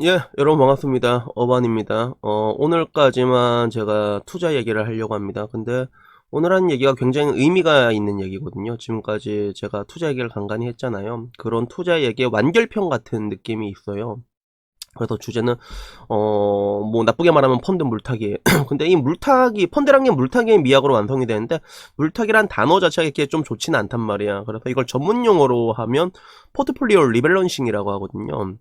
예, 여러분 반갑습니다. 어반입니다. 오늘까지만 제가 투자 얘기를 하려고 합니다. 근데 오늘 한 얘기가 굉장히 의미가 있는 얘기거든요. 지금까지 제가 투자 얘기를 간간히 했잖아요. 그런 투자 얘기의 완결편 같은 느낌이 있어요. 그래서 주제는 뭐 나쁘게 말하면 펀드 물타기. 근데 이 물타기, 펀드란 게 물타기의 미학으로 완성이 되는데 물타기란 단어 자체가 이렇게 좀 좋지는 않단 말이야. 그래서 이걸 전문 용어로 하면 포트폴리오 리밸런싱이라고 하거든요.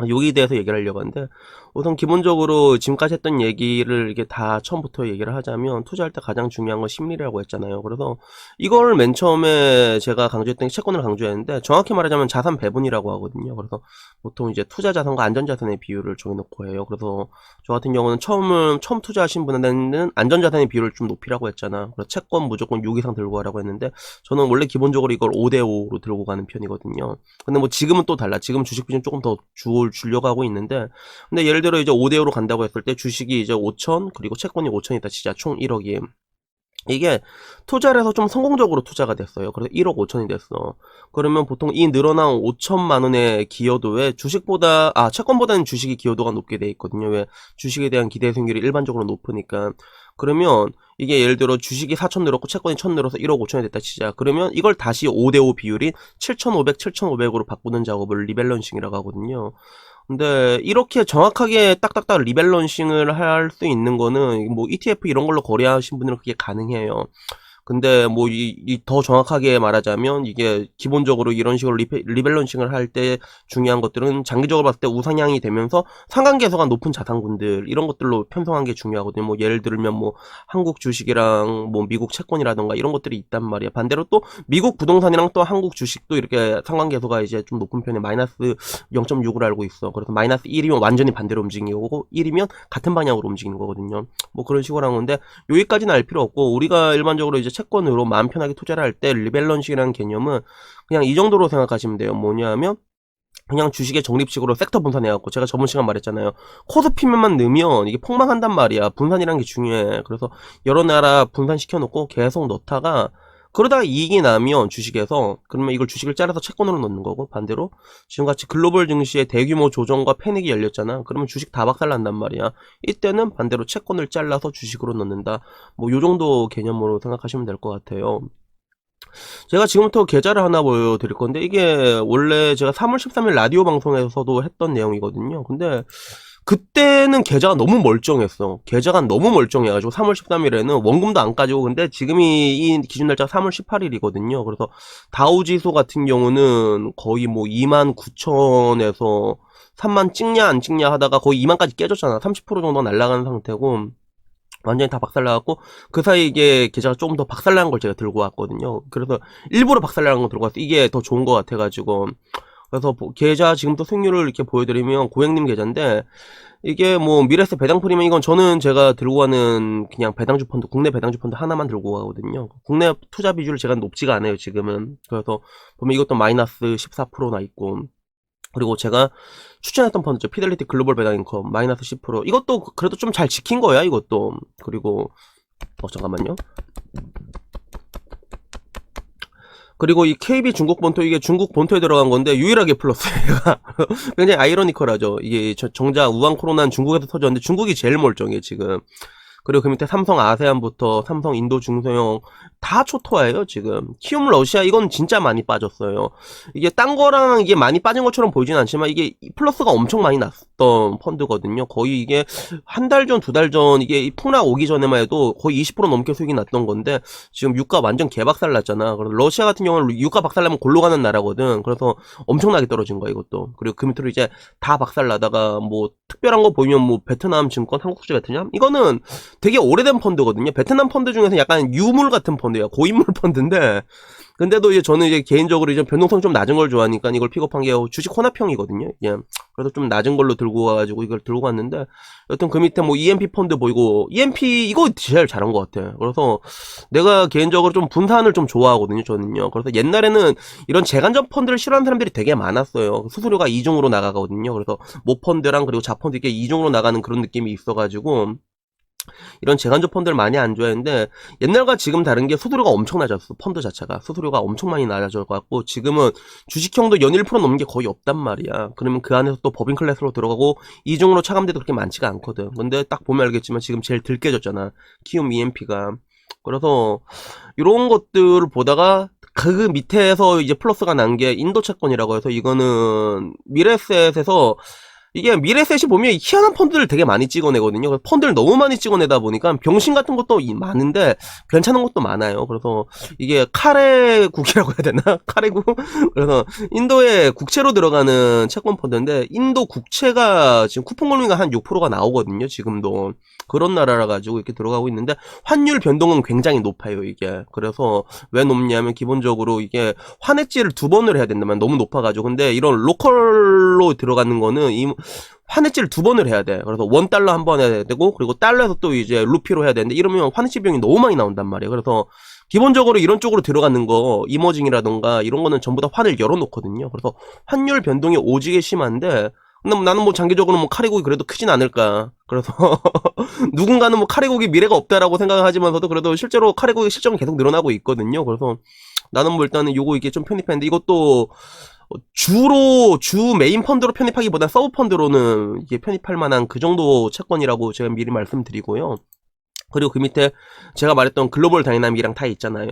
여기에 대해서 얘기를 하려고 하는데, 우선 기본적으로 지금까지 했던 얘기를 이렇게 다 처음부터 얘기를 하자면, 투자할 때 가장 중요한 건 심리라고 했잖아요. 그래서 이걸 맨 처음에 제가 강조했던 게 채권을 강조했는데, 정확히 말하자면 자산 배분이라고 하거든요. 그래서 보통 이제 투자 자산과 안전 자산의 비율을 정해놓고 해요. 그래서 저 같은 경우는 처음 투자하신 분한테는 안전 자산의 비율을 좀 높이라고 했잖아. 그래서 채권 무조건 6 이상 들고 가라고 했는데, 저는 원래 기본적으로 이걸 5대5로 들고 가는 편이거든요. 근데 뭐 지금은 또 달라. 지금 주식 비중 조금 더 주려고 하고 있는데, 근데 예를 들어 이제 5대5로 간다고 했을 때 주식이 이제 5천, 그리고 채권이 5천이다 치자. 총 1억이. 이게 투자를 해서 좀 성공적으로 투자가 됐어요. 그래서 1억 5천이 됐어. 그러면 보통 이 늘어난 5천만 원의 기여도에 채권보다는 주식이 기여도가 높게 돼 있거든요. 왜? 주식에 대한 기대 수익률이 일반적으로 높으니까. 그러면 이게 예를 들어 주식이 4천 늘었고 채권이 1천 늘어서 1억 5천이 됐다 치자. 그러면 이걸 다시 5대5 비율인 7,500, 7,500으로 바꾸는 작업을 리밸런싱이라고 하거든요. 근데 이렇게 정확하게 딱딱딱 리밸런싱을 할 수 있는 거는 뭐 ETF 이런 걸로 거래하신 분들은 그게 가능해요. 근데 뭐 더 정확하게 말하자면 이게 기본적으로 이런 식으로 리밸런싱을 할 때 중요한 것들은 장기적으로 봤을 때 우상향이 되면서 상관계수가 높은 자산군들 이런 것들로 편성한 게 중요하거든요. 뭐 예를 들면 뭐 한국 주식이랑 뭐 미국 채권이라던가 이런 것들이 있단 말이야. 반대로 또 미국 부동산이랑 또 한국 주식도 이렇게 상관계수가 이제 좀 높은 편에 마이너스 0.6을 알고 있어. 그래서 마이너스 1이면 완전히 반대로 움직이는 거고 1이면 같은 방향으로 움직이는 거거든요. 뭐 그런 식으로 하는 건데 여기까지는 알 필요 없고 우리가 일반적으로 이제 채권으로 마음 편하게 투자를 할 때 리밸런싱이라는 개념은 그냥 이 정도로 생각하시면 돼요. 뭐냐 하면 그냥 주식의 적립식으로 섹터 분산해갖고 제가 저번 시간 말했잖아요. 코스피면만 넣으면 이게 폭망한단 말이야. 분산이란 게 중요해. 그래서 여러 나라 분산시켜놓고 계속 넣다가 그러다가 이익이 나면 주식에서 그러면 이걸 주식을 잘라서 채권으로 넣는 거고 반대로 지금같이 글로벌 증시의 대규모 조정과 패닉이 열렸잖아. 그러면 주식 다 박살난단 말이야. 이때는 반대로 채권을 잘라서 주식으로 넣는다. 뭐 요 정도 개념으로 생각하시면 될 것 같아요. 제가 지금부터 계좌를 하나 보여드릴 건데 이게 원래 제가 3월 13일 라디오 방송에서도 했던 내용이거든요. 근데 그때는 계좌가 너무 멀쩡했어. 계좌가 너무 멀쩡해가지고 3월 13일에는 원금도 안 까지고 근데 지금이 이 기준 날짜가 3월 18일이거든요. 그래서 다우지수 같은 경우는 거의 뭐 29,000에서 3만 찍냐 안 찍냐 하다가 거의 2만까지 깨졌잖아. 30% 정도 날아가는 상태고 완전히 다 박살나갖고 그 사이에 이게 계좌가 조금 더 박살난 걸 제가 들고 왔거든요. 그래서 일부러 박살나는 거 들고 왔어. 이게 더 좋은 것 같아가지고 그래서 계좌 지금부터 수익률을 이렇게 보여드리면 고객님 계좌인데 이게 뭐 미래세 배당 프리미엄 이건 저는 제가 들고 가는 그냥 배당주 펀드 국내 배당주 펀드 하나만 들고 가거든요. 국내 투자 비중을 제가 높지가 않아요 지금은. 그래서 보면 이것도 마이너스 14%나 있고 그리고 제가 추천했던 펀드죠. 피델리티 글로벌 배당 인컴 마이너스 10%. 이것도 그래도 좀 잘 지킨 거야, 이것도. 그리고 잠깐만요. 그리고 이 KB 중국 본토 이게 중국 본토에 들어간 건데 유일하게 플러스예요. 굉장히 아이러니컬하죠. 이게 정작 우한 코로나는 중국에서 터졌는데 중국이 제일 멀쩡해 지금. 그리고 그 밑에 삼성 아세안부터 삼성 인도 중소형 다 초토화예요 지금. 키움 러시아 이건 진짜 많이 빠졌어요. 이게 딴 거랑 이게 많이 빠진 것처럼 보이진 않지만 이게 플러스가 엄청 많이 났던 펀드거든요. 거의 이게 한 달 전, 두 달 전 이게 폭락 오기 전에만 해도 거의 20% 넘게 수익이 났던 건데 지금 유가 완전 개박살 났잖아. 그래서 러시아 같은 경우는 유가 박살 나면 골로 가는 나라거든. 그래서 엄청나게 떨어진 거야 이것도. 그리고 그 밑으로 이제 다 박살 나다가 뭐 특별한 거 보이면 뭐 베트남 증권, 한국투자 베트남 이거는 되게 오래된 펀드거든요. 베트남 펀드 중에서 약간 유물 같은 펀드야. 고인물 펀드인데 근데도 이제 저는 이제 개인적으로 이제 변동성 좀 낮은 걸 좋아하니까 이걸 픽업한 게 주식 혼합형이거든요. 예. 그래서 좀 낮은 걸로 들고 와가지고 이걸 들고 갔는데 여튼 그 밑에 뭐 EMP 펀드 보이고 EMP 이거 제일 잘한 것 같아. 그래서 내가 개인적으로 좀 분산을 좀 좋아하거든요. 저는요. 그래서 옛날에는 이런 재간접 펀드를 싫어하는 사람들이 되게 많았어요. 수수료가 이중으로 나가거든요. 그래서 모펀드랑 그리고 자펀드 이게 이중으로 나가는 그런 느낌이 있어가지고 이런 재간접 펀드를 많이 안 좋아했는데, 옛날과 지금 다른 게 수수료가 엄청 낮았어. 펀드 자체가 수수료가 엄청 많이 낮아져갖고 지금은 주식형도 연 1% 넘는 게 거의 없단 말이야. 그러면 그 안에서 또 법인 클래스로 들어가고 이중으로 차감돼도 그렇게 많지가 않거든. 근데 딱 보면 알겠지만 지금 제일 들깨졌잖아, 키움 EMP가. 그래서 이런 것들을 보다가 그 밑에서 이제 플러스가 난 게 인도 채권이라고 해서, 이거는 미래에셋에서, 이게 미래셋이 보면 희한한 펀드를 되게 많이 찍어내거든요. 펀드를 너무 많이 찍어내다 보니까 병신 같은 것도 많은데 괜찮은 것도 많아요. 그래서 이게 카레국이라고 해야 되나? 카레국? 그래서 인도의 국채로 들어가는 채권 펀드인데, 인도 국채가 지금 쿠폰 금리가 한 6%가 나오거든요. 지금도. 그런 나라라 가지고 이렇게 들어가고 있는데, 환율 변동은 굉장히 높아요, 이게. 그래서 왜 높냐면, 기본적으로 이게 환해지를 2번을 해야 된다면 너무 높아가지고. 근데 이런 로컬로 들어가는 거는 환해지를 2번을 해야 돼. 그래서 $1 한 번 해야 되고, 그리고 달러에서 또 이제 루피로 해야 되는데, 이러면 환해지 비용이 너무 많이 나온단 말이에요. 그래서 기본적으로 이런 쪽으로 들어가는 거, 이머징이라던가 이런 거는 전부 다 환을 열어놓거든요. 그래서 환율 변동이 오지게 심한데, 근데 나는 뭐 장기적으로 뭐 카레국이 그래도 크진 않을까. 그래서 누군가는 뭐 카레국이 미래가 없다라고 생각하지만서도 그래도 실제로 카레국의 실적은 계속 늘어나고 있거든요. 그래서 나는 뭐 일단은 요거 이게 좀 편입했는데, 이것도 주 메인 펀드로 편입하기보다 서브 펀드로는 이게 편입할 만한 그 정도 채권이라고 제가 미리 말씀드리고요. 그리고 그 밑에 제가 말했던 글로벌 다이나믹이랑 다 있잖아요.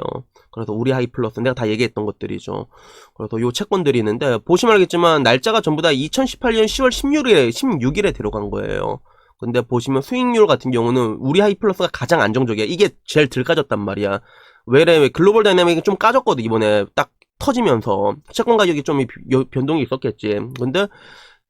그래서 우리 하이플러스, 내가 다 얘기했던 것들이죠. 그래서 요 채권들이 있는데, 보시면 알겠지만 날짜가 전부 다 2018년 10월 16일에 들어간 거예요. 근데 보시면 수익률 같은 경우는 우리 하이플러스가 가장 안정적이야. 이게 제일 덜 까졌단 말이야. 왜 글로벌 다이나믹이 좀 까졌거든, 이번에 딱 터지면서. 채권 가격이 좀 변동이 있었겠지. 근데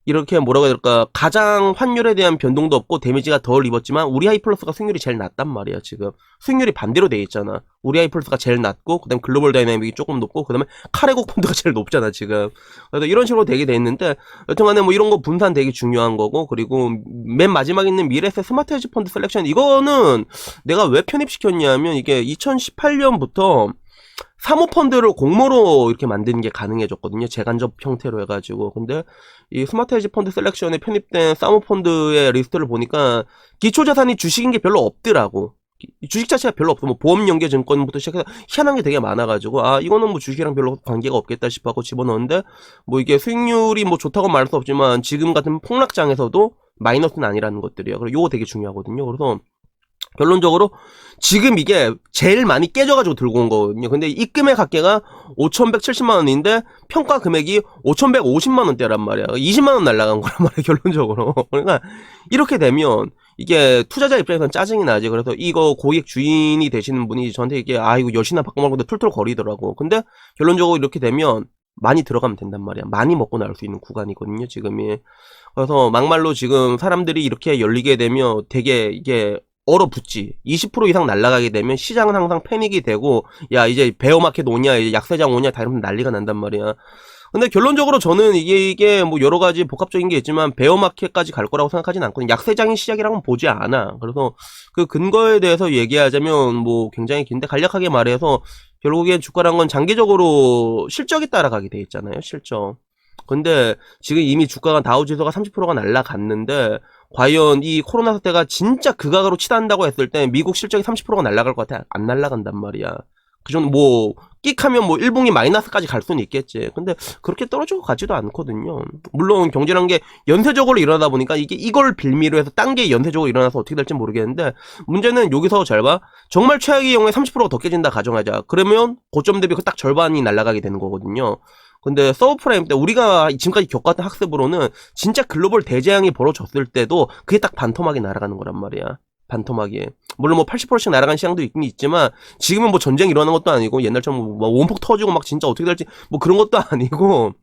이렇게 뭐라고 해야 될까, 가장 환율에 대한 변동도 없고 데미지가 덜 입었지만 우리 하이플러스가 수익률이 제일 낮단 말이야. 지금 수익률이 반대로 돼 있잖아. 우리 하이플러스가 제일 낮고, 그 다음에 글로벌 다이나믹이 조금 높고, 그 다음에 카레국 펀드가 제일 높잖아 지금. 그래서 이런 식으로 되게 돼 있는데, 여튼간에 뭐 이런 거 분산 되게 중요한 거고, 그리고 맨 마지막에 있는 미래에셋 스마트 헤지 펀드 셀렉션, 이거는 내가 왜 편입시켰냐면, 이게 2018년부터 사모펀드를 공모로 이렇게 만드는 게 가능해졌거든요. 재간접 형태로 해가지고. 근데 이 스마트 헤지 펀드 셀렉션에 편입된 사모펀드의 리스트를 보니까 기초자산이 주식인 게 별로 없더라고. 주식 자체가 별로 없어. 뭐 보험연계증권부터 시작해서 희한한 게 되게 많아가지고, 아 이거는 뭐 주식이랑 별로 관계가 없겠다 싶어하고 집어넣었는데, 뭐 이게 수익률이 뭐 좋다고 말할 수 없지만 지금 같은 폭락장에서도 마이너스는 아니라는 것들이에요. 그리고 요거 되게 중요하거든요. 그래서 결론적으로 지금 이게 제일 많이 깨져가지고 들고 온 거거든요. 근데 입금의 갓계가 5,170만원인데 평가 금액이 5,150만원대란 말이야. 20만원 날라간 거란 말이야, 결론적으로. 그러니까 이렇게 되면 이게 투자자 입장에서는 짜증이 나지. 그래서 이거 고객 주인이 되시는 분이 저한테 이게, 아 이거 여신아 바꿔 말고 툴툴 거리더라고. 근데 결론적으로 이렇게 되면 많이 들어가면 된단 말이야. 많이 먹고 나올 수 있는 구간이거든요, 지금이. 그래서 막말로 지금 사람들이 이렇게 열리게 되면 되게 이게 얼어붙지. 20% 이상 날아가게 되면 시장은 항상 패닉이 되고, 야 이제 베어마켓 오냐, 이제 약세장 오냐, 다 이러면 난리가 난단 말이야. 근데 결론적으로 저는 이게 뭐 여러 가지 복합적인 게 있지만 베어마켓까지 갈 거라고 생각하진 않거든요. 약세장이 시작이라고는 보지 않아. 그래서 그 근거에 대해서 얘기하자면 뭐 굉장히 긴데, 간략하게 말해서 결국엔 주가란 건 장기적으로 실적에 따라가게 돼 있잖아요, 실적. 근데 지금 이미 주가가 다우지수가 30%가 날라갔는데, 과연 이 코로나 사태가 진짜 극악으로 치닫는다고 했을 때 미국 실적이 30%가 날라갈 것 같아? 안 날라간단 말이야. 그 정도 뭐 끽하면 뭐 일봉이 마이너스까지 갈 수는 있겠지. 근데 그렇게 떨어지고 가지도 않거든요. 물론 경제란 게 연쇄적으로 일어나다 보니까 이게 이걸 빌미로 해서 딴 게 연쇄적으로 일어나서 어떻게 될지 모르겠는데, 문제는 여기서 잘 봐. 정말 최악의 경우에 30%가 더 깨진다 가정하자. 그러면 고점 대비 그 딱 절반이 날아가게 되는 거거든요. 근데 서브프라임 때 우리가 지금까지 겪었던 학습으로는 진짜 글로벌 대재앙이 벌어졌을 때도 그게 딱 반토막이 날아가는 거란 말이야. 반토막이. 물론 뭐 80%씩 날아간 시장도 있긴 있지만, 지금은 뭐 전쟁 일어나는 것도 아니고, 옛날처럼 뭐 원폭 터지고 막 진짜 어떻게 될지 뭐 그런 것도 아니고,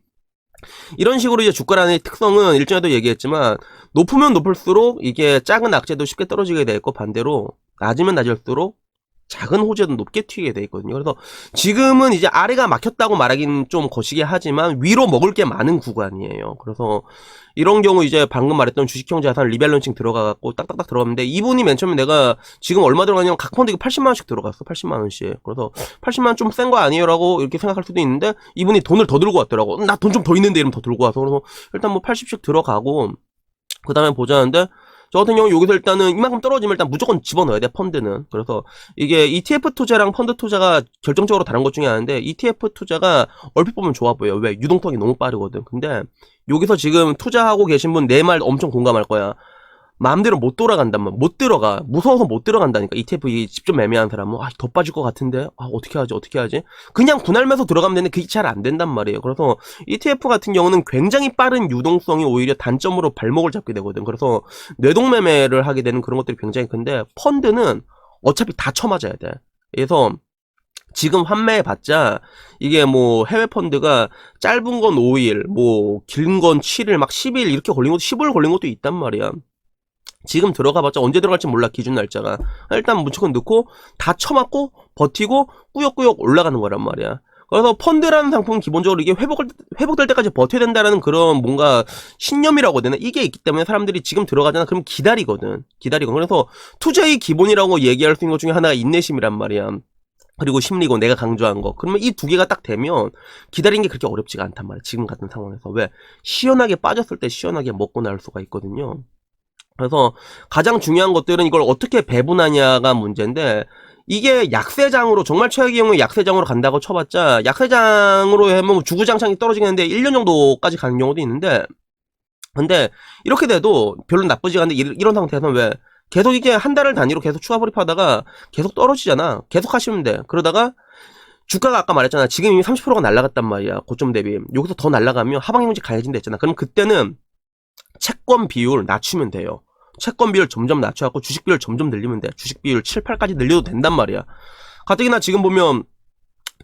이런 식으로 이제 주가라는 특성은 일전에도 얘기했지만, 높으면 높을수록 이게 작은 악재도 쉽게 떨어지게 돼 있고, 반대로 낮으면 낮을수록 작은 호재도 높게 튀게 돼 있거든요. 그래서 지금은 이제 아래가 막혔다고 말하기는 좀 거시기 하지만 위로 먹을 게 많은 구간이에요. 그래서 이런 경우 이제 방금 말했던 주식형 자산 리밸런싱 들어가갖고 딱딱딱 들어갔는데, 이분이 맨 처음에 내가 지금 얼마 들어가냐면 각 펀드에 80만원씩 들어갔어. 80만원씩. 그래서 80만원 좀 센 거 아니에요? 라고 이렇게 생각할 수도 있는데, 이분이 돈을 더 들고 왔더라고. 나 돈 좀 더 있는데 이러면 더 들고 와서. 그래서 일단 뭐 80씩 들어가고, 그 다음에 보자는데, 저 같은 경우 여기서 일단은 이만큼 떨어지면 일단 무조건 집어넣어야 돼, 펀드는. 그래서 이게 ETF 투자랑 펀드 투자가 결정적으로 다른 것 중에 하나인데, ETF 투자가 얼핏 보면 좋아 보여. 왜? 유동성이 너무 빠르거든. 근데 여기서 지금 투자하고 계신 분 내 말 엄청 공감할 거야. 마음대로 못 돌아간단 말이야. 못 들어가. 무서워서 못 들어간다니까. ETF 직접 매매하는 사람은 더 빠질 것 같은데 어떻게 하지 그냥 분할매수 들어가면 되는데 그게 잘 안 된단 말이에요. 그래서 ETF 같은 경우는 굉장히 빠른 유동성이 오히려 단점으로 발목을 잡게 되거든. 그래서 뇌동매매를 하게 되는 그런 것들이 굉장히 큰데, 펀드는 어차피 다 쳐맞아야 돼. 그래서 지금 환매해봤자 이게 뭐 해외 펀드가 짧은 건 5일, 뭐 긴 건 7일, 막 10일 이렇게 걸린 것도 10일 걸린 것도 있단 말이야. 지금 들어가봤자 언제 들어갈지 몰라, 기준 날짜가. 일단 무조건 넣고 다 쳐맞고 버티고 꾸역꾸역 올라가는 거란 말이야. 그래서 펀드라는 상품은 기본적으로 이게 회복될 때까지 버텨야 된다라는 그런 뭔가 신념이라고 해야 되나? 이게 있기 때문에 사람들이 지금 들어가잖아. 그럼 기다리거든. 그래서 투자의 기본이라고 얘기할 수 있는 것 중에 하나가 인내심이란 말이야. 그리고 심리고 내가 강조한 거. 그러면 이 두 개가 딱 되면 기다리는 게 그렇게 어렵지가 않단 말이야. 지금 같은 상황에서. 왜? 시원하게 빠졌을 때 시원하게 먹고 나올 수가 있거든요. 그래서 가장 중요한 것들은 이걸 어떻게 배분하냐가 문제인데, 이게 약세장으로, 정말 최악의 경우에 약세장으로 간다고 쳐봤자, 약세장으로 하면 주구장창이 떨어지겠는데 1년 정도까지 가는 경우도 있는데, 근데 이렇게 돼도 별로 나쁘지 않은데, 이런 상태에서는 왜? 계속 이게 한 달을 단위로 계속 추가 불입하다가 계속 떨어지잖아. 계속 하시면 돼. 그러다가 주가가 아까 말했잖아. 지금 이미 30%가 날라갔단 말이야. 고점 대비. 여기서 더 날라가면 하방행지 강해진다 했잖아. 그럼 그때는 채권 비율 낮추면 돼요. 채권 비율 점점 낮춰갖고 주식 비율 점점 늘리면 돼. 주식 비율 7, 8까지 늘려도 된단 말이야. 가뜩이나 지금 보면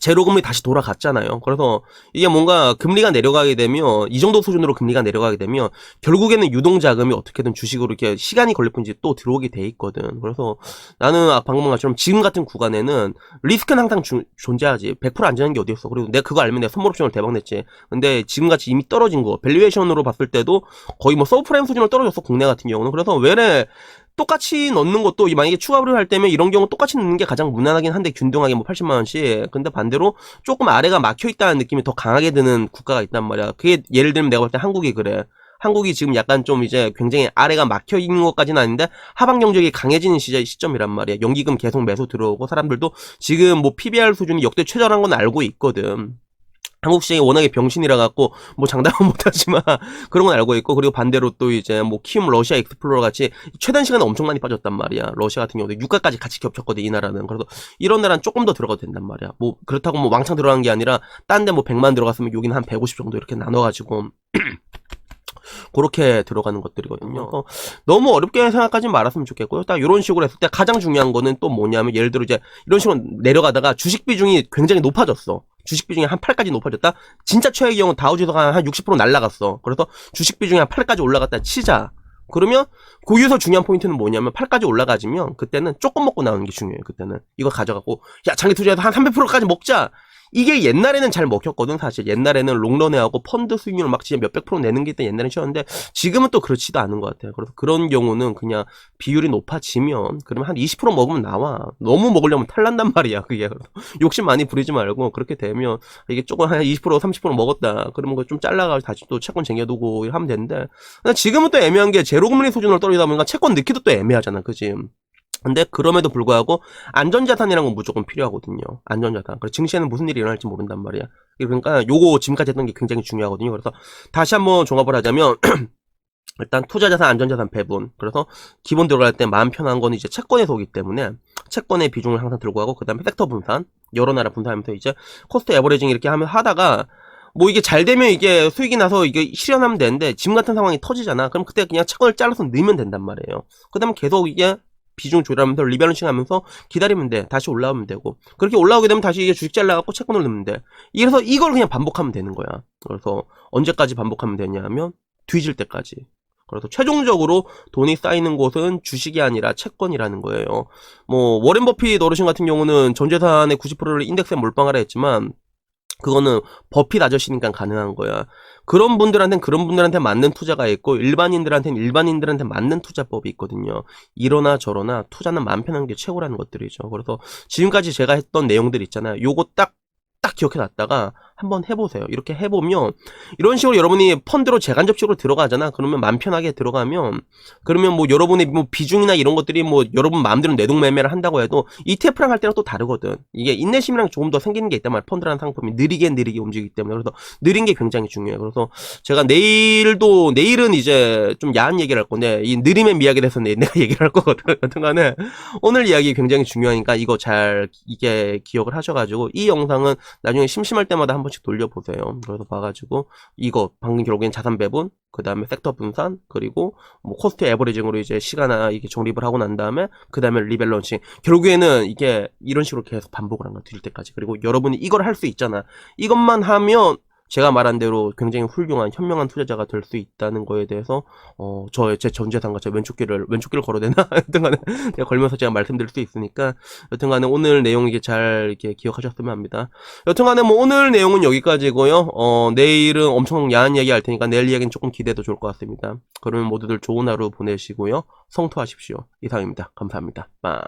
제로금리 다시 돌아갔잖아요. 그래서 이게 뭔가 금리가 내려가게 되면, 이 정도 수준으로 금리가 내려가게 되면 결국에는 유동자금이 어떻게든 주식으로 이렇게 시간이 걸릴 뿐이지 또 들어오게 돼 있거든. 그래서 나는 방금 말처럼 지금 같은 구간에는 리스크는 항상 존재하지. 100% 안전한 게 어디 있어. 그리고 내가 그거 알면 내가 선물옵션을 대박 냈지. 근데 지금같이 이미 떨어진 거 밸류에이션으로 봤을 때도 거의 뭐 서브프라임 수준으로 떨어졌어, 국내 같은 경우는. 그래서 왜래 똑같이 넣는 것도, 만약에 추가를 할 때면 이런 경우 똑같이 넣는 게 가장 무난하긴 한데, 균등하게 뭐 80만원씩. 근데 반대로 조금 아래가 막혀있다는 느낌이 더 강하게 드는 국가가 있단 말이야. 그게 예를 들면 내가 볼 때 한국이 그래. 한국이 지금 약간 좀 이제 굉장히 아래가 막혀있는 것까지는 아닌데 하방 경쟁이 강해지는 시점이란 말이야. 연기금 계속 매수 들어오고, 사람들도 지금 뭐 PBR 수준이 역대 최저란 건 알고 있거든. 한국 시장이 워낙에 병신이라 갖고 뭐 장담은 못하지만 그런 건 알고 있고, 그리고 반대로 또 이제 뭐 키움 러시아 익스플로러 같이 최단 시간에 엄청 많이 빠졌단 말이야. 러시아 같은 경우도 유가까지 같이 겹쳤거든, 이 나라는. 그래서 이런 나라는 조금 더 들어가도 된단 말이야. 뭐 그렇다고 뭐 왕창 들어간 게 아니라 딴 데 뭐 100만 들어갔으면 여기는 한 150 정도 이렇게 나눠가지고 그렇게 들어가는 것들이거든요. 너무 어렵게 생각하지 말았으면 좋겠고요. 딱 이런 식으로 했을 때 가장 중요한 거는 또 뭐냐면, 예를 들어 이제 이런 식으로 내려가다가 주식 비중이 굉장히 높아졌어. 주식 비중이 한 8까지 높아졌다? 진짜 최악의 경우 다우지수가 한 60% 날라갔어. 그래서 주식 비중이 한 8까지 올라갔다 치자. 그러면 거기서 중요한 포인트는 뭐냐면, 8까지 올라가지면 그때는 조금 먹고 나오는 게 중요해요. 그때는 이거 가져가고 야, 장기 투자해서 한 300%까지 먹자. 이게 옛날에는 잘 먹혔거든. 사실 옛날에는 롱런해하고 펀드 수익률 막 진짜 몇백 프로 내는 게 옛날엔 쉬웠는데, 지금은 또 그렇지도 않은 것 같아요. 그래서 그런 경우는 그냥 비율이 높아지면, 그러면 한 20% 먹으면 나와. 너무 먹으려면 탈난단 말이야, 그게. 욕심 많이 부리지 말고, 그렇게 되면 이게 조금 한 20% 30% 먹었다 그러면 그거 좀 잘라가지고 다시 또 채권 쟁여두고 하면 되는데, 지금은 또 애매한 게 제로금리 수준으로 떨어지다 보니까 채권 넣기도 또 애매하잖아, 그지? 근데 그럼에도 불구하고 안전자산이라는 건 무조건 필요하거든요. 안전자산. 그래서 증시에는 무슨 일이 일어날지 모른단 말이야. 그러니까 요거 지금까지 했던 게 굉장히 중요하거든요. 그래서 다시 한번 종합을 하자면 일단 투자자산, 안전자산 배분. 그래서 기본 들어갈 때 마음 편한 건 이제 채권에 속이기 때문에 채권의 비중을 항상 들고 가고, 그 다음에 섹터 분산, 여러 나라 분산하면서 이제 코스트 에버리징 이렇게 하다가 뭐 이게 잘 되면 이게 수익이 나서 이게 실현하면 되는데, 지금 같은 상황이 터지잖아. 그럼 그때 그냥 채권을 잘라서 넣으면 된단 말이에요. 그 다음에 계속 이게 비중 조절하면서 리밸런싱 하면서 기다리면 돼. 다시 올라오면 되고, 그렇게 올라오게 되면 다시 이게 주식 잘라갖고 채권을 넣으면 돼. 그래서 이걸 그냥 반복하면 되는 거야. 그래서 언제까지 반복하면 되냐 하면 뒤질 때까지. 그래서 최종적으로 돈이 쌓이는 곳은 주식이 아니라 채권이라는 거예요. 뭐 워렌 버핏 어르신 같은 경우는 전 재산의 90%를 인덱스에 몰빵하라 했지만, 그거는 버핏 아저씨니까 가능한 거야. 그런 분들한테 맞는 투자가 있고, 일반인들한테는 일반인들한테 맞는 투자법이 있거든요. 이러나 저러나 투자는 마음 편한 게 최고라는 것들이죠. 그래서 지금까지 제가 했던 내용들 있잖아요. 요거 딱 기억해 놨다가 한번 해보세요. 이렇게 해보면 이런 식으로 여러분이 펀드로 재간접적으로 들어가잖아. 그러면 맘 편하게 들어가면 그러면 뭐 여러분의 뭐 비중이나 이런 것들이 뭐 여러분 마음대로 내동매매를 한다고 해도 ETF랑 할 때랑 또 다르거든. 이게 인내심이랑 조금 더 생기는 게 있단 말이야. 펀드라는 상품이 느리게 움직이기 때문에. 그래서 느린 게 굉장히 중요해요. 그래서 제가 내일은 이제 좀 야한 얘기를 할 건데 이 느림의 미학에 대해서 내가 얘기를 할 거거든. 여튼간에 오늘 이야기 굉장히 중요하니까 이거 잘 이게 기억을 하셔가지고 이 영상은 나중에 심심할 때마다 한 번씩 돌려보세요. 그래서 봐가지고 이거 방금 결국엔 자산 배분, 그 다음에 섹터 분산, 그리고 뭐 코스트 에버리징으로 이제 시간아 이게 정립을 하고 난 다음에 그 다음에 리밸런싱. 결국에는 이게 이런 식으로 계속 반복을 한 거야 드릴 때까지. 그리고 여러분이 이걸 할 수 있잖아. 이것만 하면 제가 말한 대로 굉장히 훌륭한 현명한 투자자가 될 수 있다는 거에 대해서 제 전재산과 제 왼쪽길을 걸어대나 여튼간에 제가 걸면서 제가 말씀드릴 수 있으니까 여튼간에 오늘 내용 이게 잘 이렇게 기억하셨으면 합니다. 여튼간에 뭐 오늘 내용은 여기까지고요. 내일은 엄청 야한 이야기 할 테니까 내일 이야기는 조금 기대도 좋을 것 같습니다. 그러면 모두들 좋은 하루 보내시고요. 성투하십시오. 이상입니다. 감사합니다. 빰.